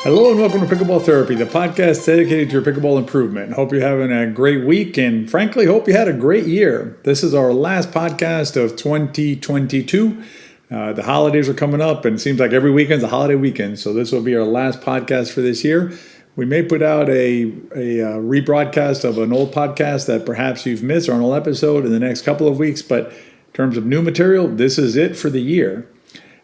Hello and welcome to Pickleball Therapy, the podcast dedicated to your pickleball improvement. Hope you're having a great week and frankly, hope you had a great year. This is our last podcast of 2022. The holidays are coming up and it seems like every weekend's a holiday weekend. So this will be our last podcast for this year. We may put out a rebroadcast of an old podcast that perhaps you've missed or an old episode in the next couple of weeks. But in terms of new material, this is it for the year.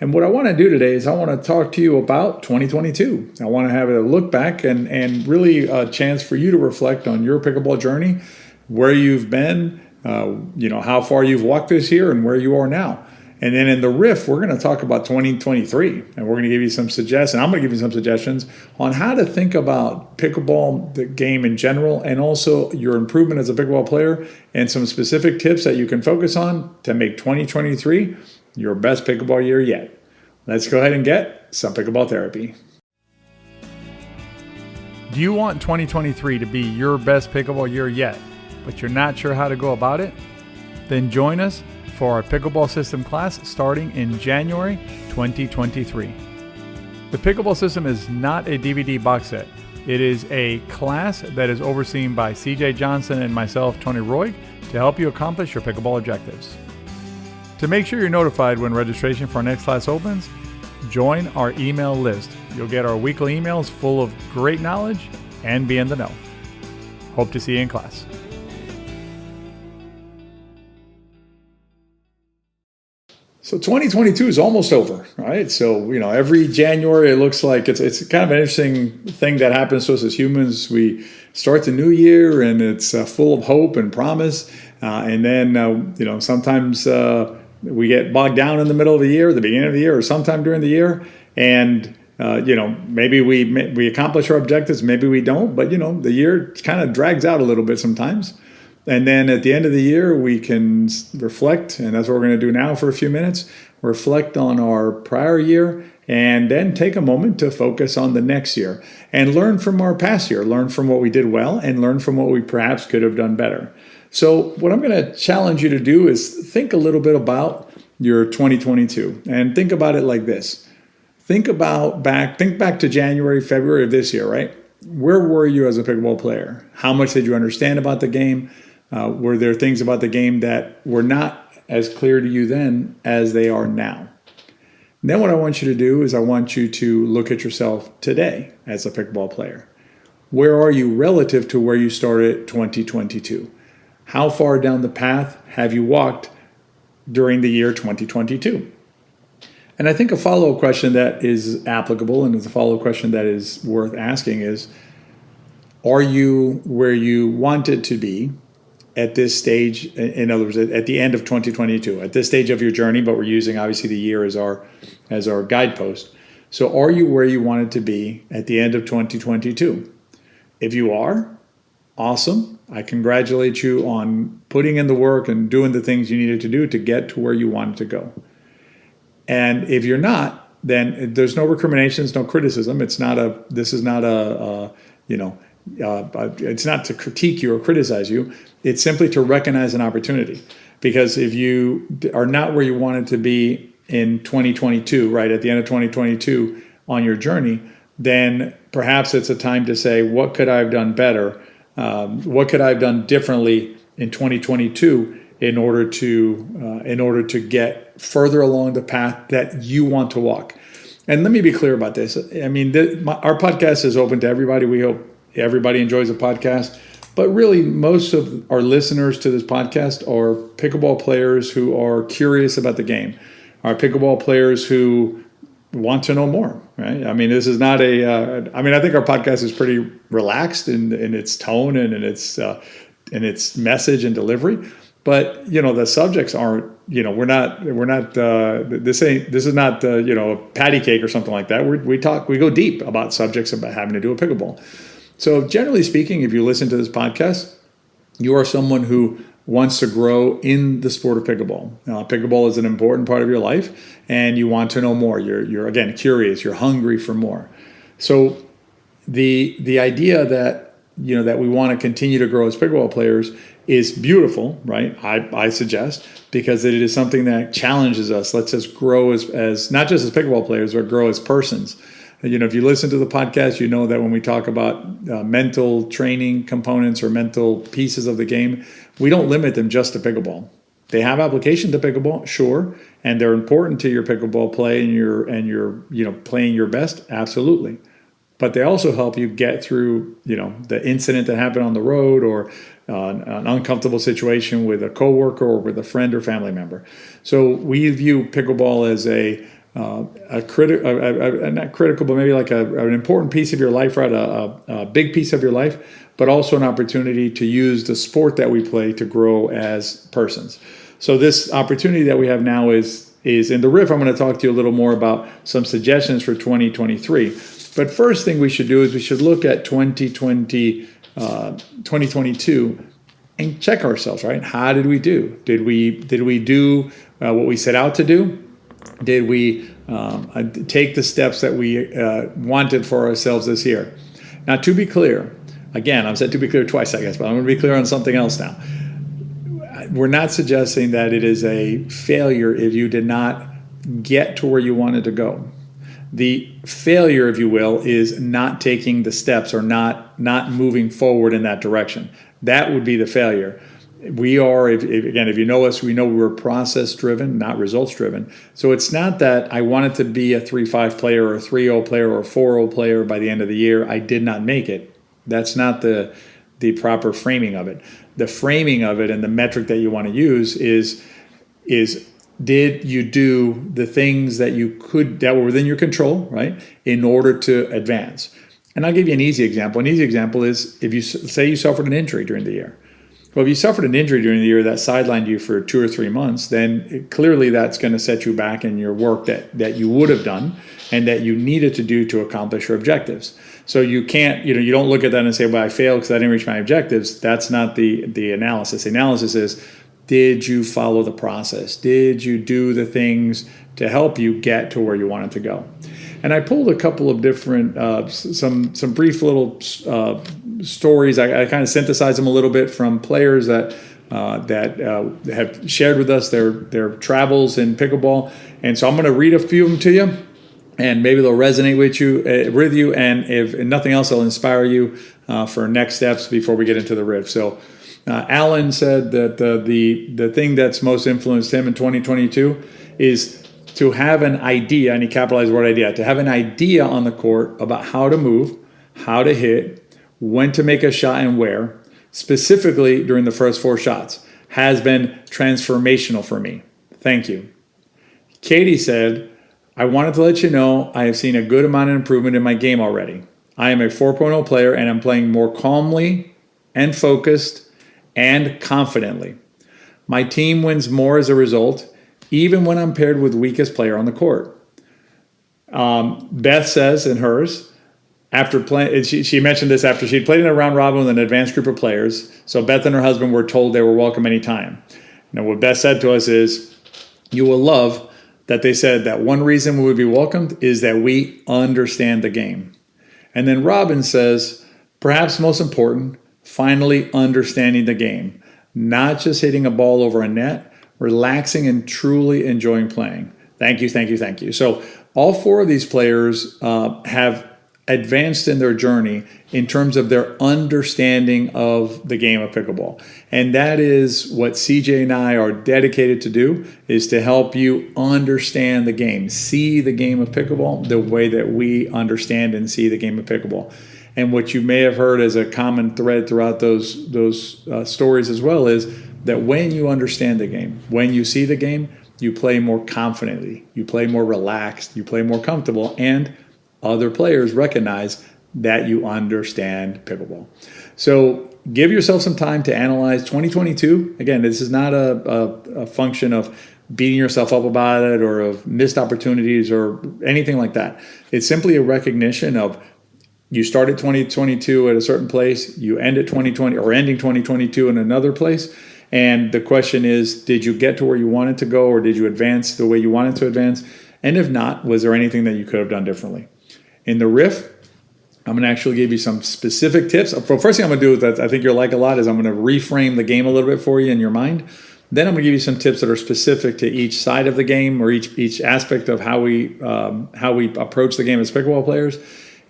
And what I want to do today is I want to talk to you about 2022. I want to have a look back and really a chance for you to reflect on your pickleball journey, where you've been, how far you've walked this year and where you are now. And then in the riff, we're going to talk about 2023 and we're going to give you some suggestions. I'm going to give you some suggestions on how to think about pickleball, the game in general, and also your improvement as a pickleball player and some specific tips that you can focus on to make 2023 your best pickleball year yet. Let's go ahead and get some pickleball therapy. Do you want 2023 to be your best pickleball year yet, but you're not sure how to go about it? Then join us for our pickleball system class starting in January 2023. The pickleball system is not a DVD box set. It is a class that is overseen by CJ Johnson and myself, Tony Roy, to help you accomplish your pickleball objectives. To make sure you're notified when registration for our next class opens, join our email list. You'll get our weekly emails full of great knowledge and be in the know. Hope to see you in class. So 2022 is almost over, right? So, every January it looks like it's kind of an interesting thing that happens to us as humans. We start the new year and it's full of hope and promise. And then, sometimes we get bogged down in the middle of the year, the beginning of the year, or sometime during the year. And, maybe we accomplish our objectives, maybe we don't. But, the year kind of drags out a little bit sometimes. And then at the end of the year, we can reflect, and that's what we're going to do now for a few minutes, reflect on our prior year, and then take a moment to focus on the next year and learn from our past year, learn from what we did well, and learn from what we perhaps could have done better. So what I'm going to challenge you to do is think a little bit about your 2022 and think about it like this. Think back to January, February of this year, right? Where were you as a pickleball player? How much did you understand about the game? Were there things about the game that were not as clear to you then as they are now? And then what I want you to do is I want you to look at yourself today as a pickleball player. Where are you relative to where you started 2022? How far down the path have you walked during the year 2022? And I think a follow-up question that is applicable and is a follow-up question that is worth asking is, are you where you wanted to be at this stage? In other words, at the end of 2022, at this stage of your journey, but we're using obviously the year as our guidepost. So are you where you wanted to be at the end of 2022? If you are, awesome. I congratulate you on putting in the work and doing the things you needed to do to get to where you wanted to go. And if you're not, then there's no recriminations, no criticism. It's not it's not to critique you or criticize you. It's simply to recognize an opportunity. Because if you are not where you wanted to be in 2022, right, at the end of 2022 on your journey, then perhaps it's a time to say, what could I have done better? What could I have done differently in 2022 in order to get further along the path that you want to walk? And let me be clear about this. I mean, our podcast is open to everybody. We hope everybody enjoys the podcast. But really, most of our listeners to this podcast are pickleball players who are curious about the game, are pickleball players who want to know more, right? I mean, this is not I think our podcast is pretty relaxed in its tone and in its message and delivery. But, the subjects aren't, this is not a patty cake or something like that. We go deep about subjects about having to do with pickleball. So generally speaking, if you listen to this podcast, you are someone who wants to grow in the sport of pickleball. Pickleball is an important part of your life and you want to know more. You're again, curious, you're hungry for more. So the idea that, that we want to continue to grow as pickleball players is beautiful, right? I suggest, because it is something that challenges us. Lets us grow as not just as pickleball players, but grow as persons. If you listen to the podcast, you know that when we talk about mental training components or mental pieces of the game, we don't limit them just to pickleball. They have application to pickleball, sure, and they're important to your pickleball play and your playing your best, absolutely. But they also help you get through, the incident that happened on the road, or an uncomfortable situation with a coworker or with a friend or family member. So we view pickleball as not critical, but maybe like an important piece of your life, right? A big piece of your life, but also an opportunity to use the sport that we play to grow as persons. So this opportunity that we have now is in the riff. I'm going to talk to you a little more about some suggestions for 2023. But first thing we should do is we should look at 2022 and check ourselves, right? How did we do? Did we do what we set out to do? Did we take the steps that we wanted for ourselves this year? Now, to be clear, again, I've said to be clear twice, I guess, but I'm going to be clear on something else now. We're not suggesting that it is a failure if you did not get to where you wanted to go. The failure, if you will, is not taking the steps or not moving forward in that direction. That would be the failure. We are, if you know us, we know we're process-driven, not results-driven. So it's not that I wanted to be a 3-5 player or a 3-0 player or a 4-0 player by the end of the year. I did not make it. That's not the proper framing of it. The framing of it and the metric that you want to use is did you do the things that were within your control, right, in order to advance? And I'll give you an easy example. An easy example is if you say you suffered an injury during the year. Well, if you suffered an injury during the year that sidelined you for 2 or 3 months, then clearly that's going to set you back in your work that you would have done and that you needed to do to accomplish your objectives. So you can't, you don't look at that and say, well, I failed because I didn't reach my objectives. That's not the analysis. The analysis is, did you follow the process? Did you do the things to help you get to where you wanted to go? And I pulled a couple of different, some brief little stories. I kind of synthesized them a little bit from players that have shared with us their travels in pickleball. And so I'm going to read a few of them to you, and maybe they'll resonate with you. And if nothing else, they'll inspire you for next steps before we get into the riff. So Alan said that the thing that's most influenced him in 2022 is to have an idea, and he capitalized the word idea, to have an idea on the court about how to move, how to hit, when to make a shot and where, specifically during the first 4 shots, has been transformational for me. Thank you. Katie said, I wanted to let you know I have seen a good amount of improvement in my game already. I am a 4.0 player and I'm playing more calmly and focused and confidently. My team wins more as a result, even when I'm paired with the weakest player on the court. Beth says in hers, after playing, she mentioned this after she'd played in a round robin with an advanced group of players. So Beth and her husband were told they were welcome anytime. Now what Beth said to us is, you will love that they said that one reason we would be welcomed is that we understand the game. And then Robin says, perhaps most important, finally understanding the game, not just hitting a ball over a net, relaxing and truly enjoying playing. Thank you, thank you, thank you. So all 4 of these players have advanced in their journey in terms of their understanding of the game of pickleball. And that is what CJ and I are dedicated to do, is to help you understand the game, see the game of pickleball the way that we understand and see the game of pickleball. And what you may have heard as a common thread throughout those stories as well is that when you understand the game, when you see the game, you play more confidently, you play more relaxed, you play more comfortable, and other players recognize that you understand pickleball. So give yourself some time to analyze 2022. Again, this is not a function of beating yourself up about it or of missed opportunities or anything like that. It's simply a recognition of you started 2022 at a certain place, you ended 2020 or ending 2022 in another place. And the question is, did you get to where you wanted to go, or did you advance the way you wanted to advance? And if not, was there anything that you could have done differently? In the riff, I'm going to actually give you some specific tips. The first thing I'm going to do that I think you'll like a lot is I'm going to reframe the game a little bit for you in your mind. Then I'm going to give you some tips that are specific to each side of the game or each aspect of how we approach the game as pickleball players.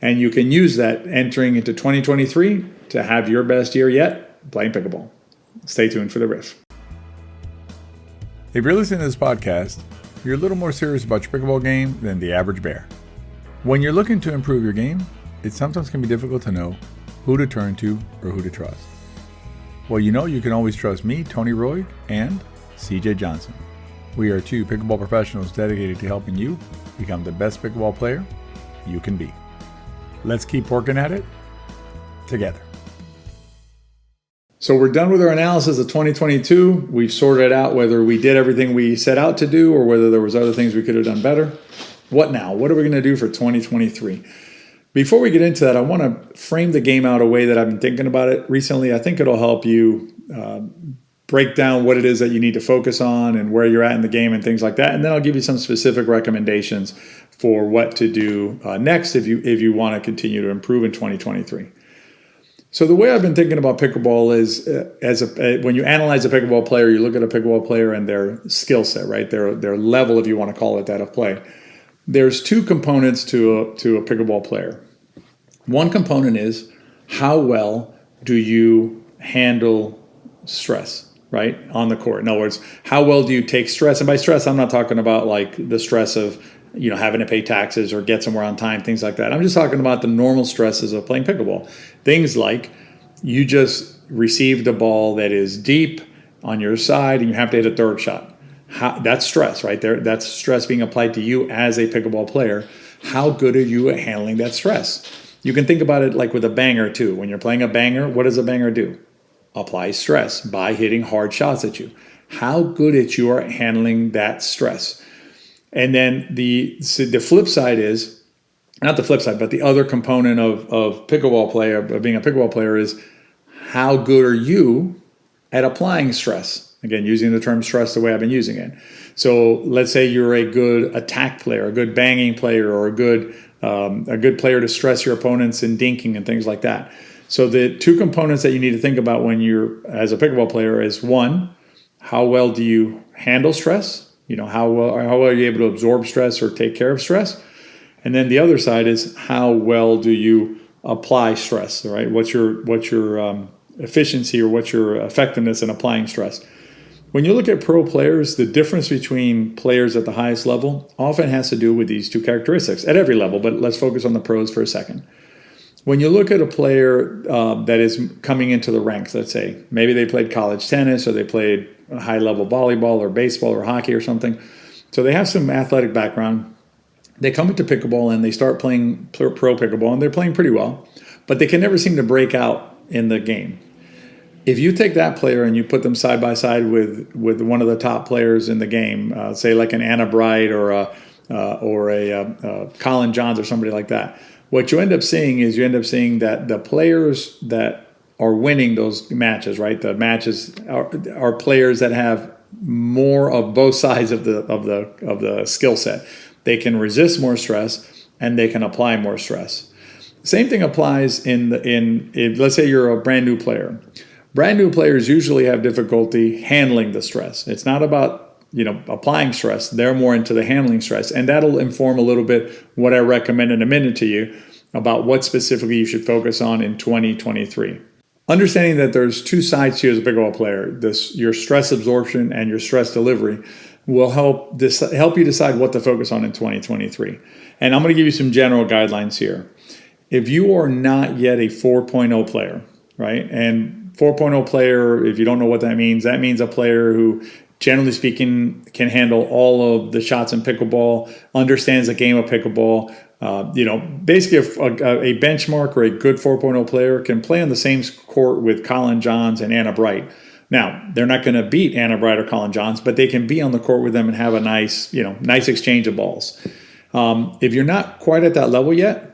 And you can use that entering into 2023 to have your best year yet playing pickleball. Stay tuned for the riff. If you're listening to this podcast, you're a little more serious about your pickleball game than the average bear. When you're looking to improve your game, it sometimes can be difficult to know who to turn to or who to trust. Well, you can always trust me, Tony Roy, and CJ Johnson. We are two pickleball professionals dedicated to helping you become the best pickleball player you can be. Let's keep working at it together. So we're done with our analysis of 2022. We've sorted out whether we did everything we set out to do or whether there was other things we could have done better. What now? What are we going to do for 2023? Before we get into that, I want to frame the game out a way that I've been thinking about it recently. I think it'll help you break down what it is that you need to focus on and where you're at in the game and things like that. And then I'll give you some specific recommendations for what to do next if you want to continue to improve in 2023. So the way I've been thinking about pickleball is when you analyze a pickleball player, you look at a pickleball player and their skill set, right? Their level, if you want to call it that, of play. There's two components to a pickleball player. One component is how well do you handle stress, right, on the court? In other words, how well do you take stress? And by stress, I'm not talking about like the stress of having to pay taxes or get somewhere on time, things like that. I'm just talking about the normal stresses of playing pickleball. Things like you just received a ball that is deep on your side and you have to hit a third shot. That's stress right there. That's stress being applied to you as a pickleball player. How good are you at handling that stress? You can think about it like with a banger too. When you're playing a banger, what does a banger do? Apply stress by hitting hard shots at you. How good at you are at handling that stress. And then the flip side is, not the flip side, but the other component of pickleball player, of being a pickleball player is how good are you at applying stress? Again, using the term stress the way I've been using it. So let's say you're a good attack player, a good banging player, or a good player to stress your opponents in dinking and things like that. So the two components that you need to think about when you're as a pickleball player is one, how well do you handle stress? How well are you able to absorb stress or take care of stress? And then the other side is how well do you apply stress, right? What's your efficiency or what's your effectiveness in applying stress? When you look at pro players, the difference between players at the highest level often has to do with these two characteristics at every level, but let's focus on the pros for a second. When you look at a player that is coming into the ranks, let's say, maybe they played college tennis or they played high-level volleyball or baseball or hockey or something, so they have some athletic background. They come into pickleball and they start playing pro pickleball, and they're playing pretty well, but they can never seem to break out in the game. If you take that player and you put them side by side with one of the top players in the game, say like an Anna Bright or a Colin Johns or somebody like that, what you end up seeing is that the players that are winning those matches, right? The matches are players that have more of both sides of the skill set. They can resist more stress and they can apply more stress. Same thing applies in let's say you're a brand new player. Brand new players usually have difficulty handling the stress. It's not about applying stress. They're more into the handling stress. And that'll inform a little bit what I recommend in a minute to you about what specifically you should focus on in 2023. Understanding that there's two sides to you as a pickleball player, your stress absorption and your stress delivery will help you decide what to focus on in 2023. And I'm going to give you some general guidelines here. If you are not yet a 4.0 player, right? And 4.0 player, if you don't know what that means a player who, generally speaking, can handle all of the shots in pickleball, understands the game of pickleball. Basically a benchmark or a good 4.0 player can play on the same court with Colin Johns and Anna Bright. Now, they're not going to beat Anna Bright or Colin Johns, but they can be on the court with them and have a nice exchange of balls. If you're not quite at that level yet,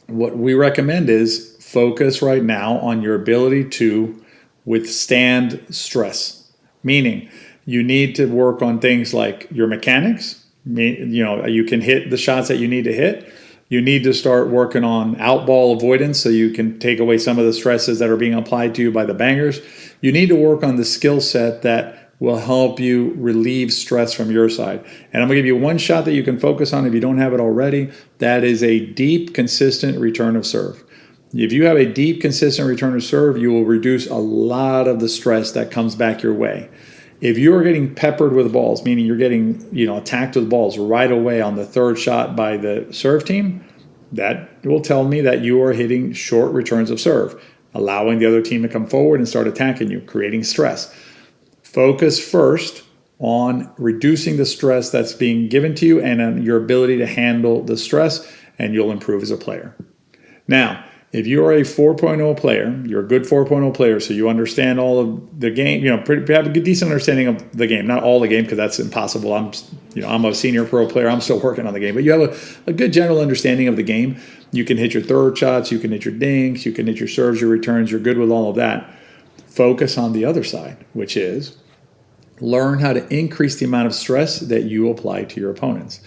what we recommend is focus right now on your ability to withstand stress. Meaning, you need to work on things like your mechanics. You can hit the shots that you need to hit. You need to start working on outball avoidance so you can take away some of the stresses that are being applied to you by the bangers. You need to work on the skill set that will help you relieve stress from your side. And I'm gonna give you one shot that you can focus on if you don't have it already. That is a deep, consistent return of serve. If you have a deep, consistent return of serve, you will reduce a lot of the stress that comes back your way. If you are getting peppered with balls, meaning you're getting attacked with balls right away on the third shot by the serve team, that will tell me that you are hitting short returns of serve, allowing the other team to come forward and start attacking you, creating stress. Focus first on reducing the stress that's being given to you and on your ability to handle the stress, and you'll improve as a player. Now, if you are a 4.0 player, you're a good 4.0 player, so you understand all of the game, have a good, decent understanding of the game. Not all the game, because that's impossible. I'm a senior pro player. I'm still working on the game. But you have a good general understanding of the game. You can hit your third shots. You can hit your dinks. You can hit your serves, your returns. You're good with all of that. Focus on the other side, which is learn how to increase the amount of stress that you apply to your opponents.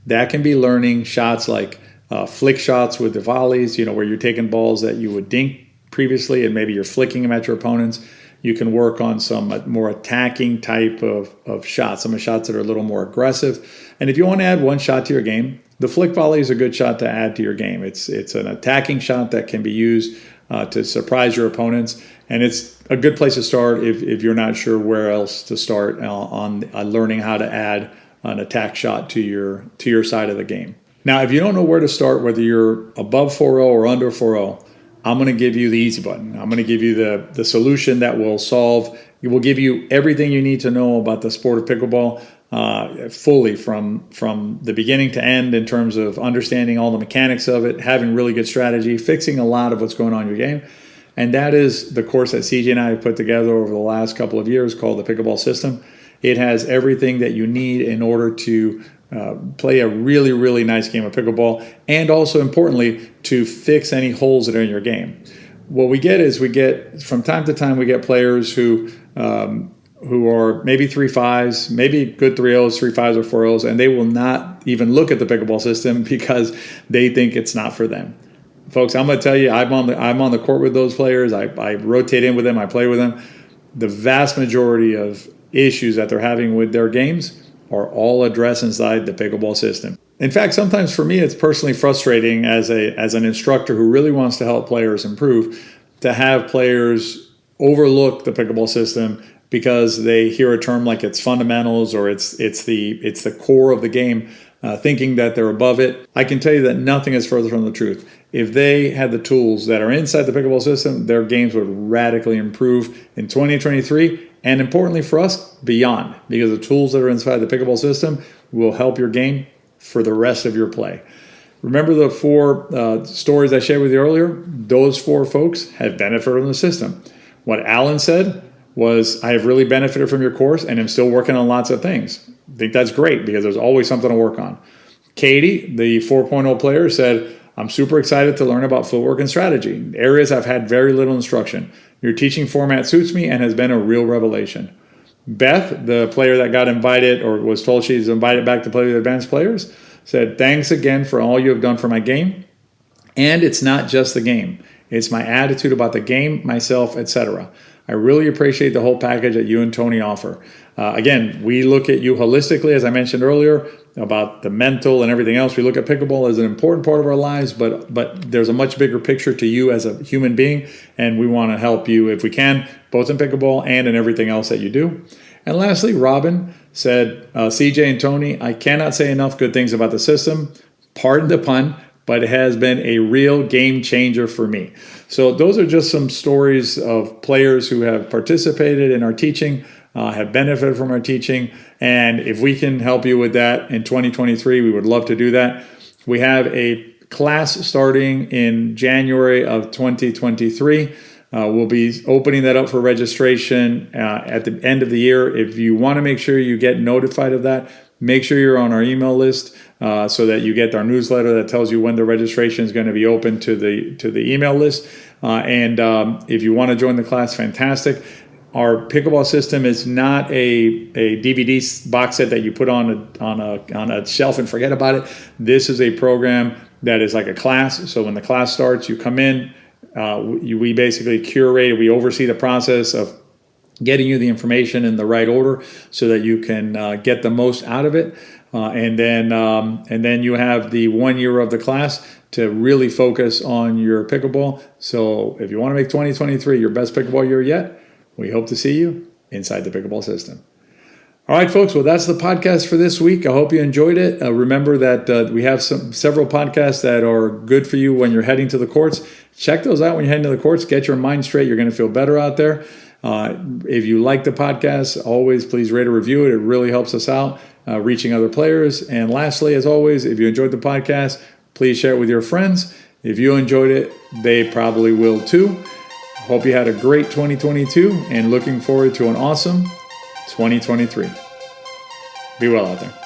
That can be learning shots like flick shots with the volleys, where you're taking balls that you would dink previously and maybe you're flicking them at your opponents. You can work on some more attacking type of shots, some shots that are a little more aggressive. And if you want to add one shot to your game, the flick volley is a good shot to add to your game. It's an attacking shot that can be used to surprise your opponents. And it's a good place to start if you're not sure where else to start on learning how to add an attack shot to your side of the game. Now, if you don't know where to start, whether you're above 4.0 or under 4.0, I'm going to give you the easy button. I'm going to give you the solution that will solve. It will give you everything you need to know about the sport of pickleball fully from the beginning to end in terms of understanding all the mechanics of it, having really good strategy, fixing a lot of what's going on in your game. And that is the course that CJ and I have put together over the last couple of years called the Pickleball System. It has everything that you need in order to play a really, really nice game of pickleball, and also importantly, to fix any holes that are in your game. What we get from time to time, we get players who are maybe 3.5s, maybe good 3.0s, 3.5s, or 4.0s, and they will not even look at the pickleball system because they think it's not for them. Folks, I'm going to tell you, I'm on the court with those players. I rotate in with them. I play with them. The vast majority of issues that they're having with their games are all addressed inside the pickleball system. In fact, sometimes for me, it's personally frustrating as an instructor who really wants to help players improve to have players overlook the pickleball system because they hear a term like it's fundamentals or it's the core of the game, thinking that they're above it. I can tell you that nothing is further from the truth. If they had the tools that are inside the pickleball system, their games would radically improve in 2023, and importantly for us, beyond, because the tools that are inside the pickleball system will help your game for the rest of your play. Remember the 4 stories I shared with you earlier? Those 4 folks have benefited from the system. What Alan said was, I have really benefited from your course and I'm still working on lots of things. I think that's great because there's always something to work on. Katie, the 4.0 player, said, I'm super excited to learn about footwork and strategy, areas I've had very little instruction. Your teaching format suits me and has been a real revelation. Beth, the player that got invited or was told she's invited back to play with advanced players, said, thanks again for all you have done for my game. And it's not just the game. It's my attitude about the game, myself, etc. I really appreciate the whole package that you and Tony offer. Again, we look at you holistically, as I mentioned earlier, about the mental and everything else. We look at pickleball as an important part of our lives, but there's a much bigger picture to you as a human being, and we want to help you if we can, both in pickleball and in everything else that you do. And lastly, Robin said, CJ and Tony, I cannot say enough good things about the system. Pardon the pun, but it has been a real game changer for me. So those are just some stories of players who have participated in our teaching, have benefited from our teaching. And if we can help you with that in 2023, we would love to do that. We have a class starting in January of 2023. We'll be opening that up for registration at the end of the year. If you want to make sure you get notified of that, make sure you're on our email list so that you get our newsletter that tells you when the registration is going to be open to the email list. And if you want to join the class, fantastic. Our pickleball system is not a DVD box set that you put on a shelf and forget about it. This is a program that is like a class. So when the class starts, you come in. We basically curate. We oversee the process of getting you the information in the right order so that you can get the most out of it. And then you have the 1 year of the class to really focus on your pickleball. So if you want to make 2023 your best pickleball year yet, we hope to see you inside the pickleball system. All right, folks. Well, that's the podcast for this week. I hope you enjoyed it. Remember that we have several podcasts that are good for you when you're heading to the courts. Check those out when you're heading to the courts. Get your mind straight. You're going to feel better out there. If you like the podcast, always please rate or review it. It really helps us out reaching other players. And lastly, as always, if you enjoyed the podcast, please share it with your friends. If you enjoyed it, they probably will too. Hope you had a great 2022 and looking forward to an awesome 2023. Be well out there.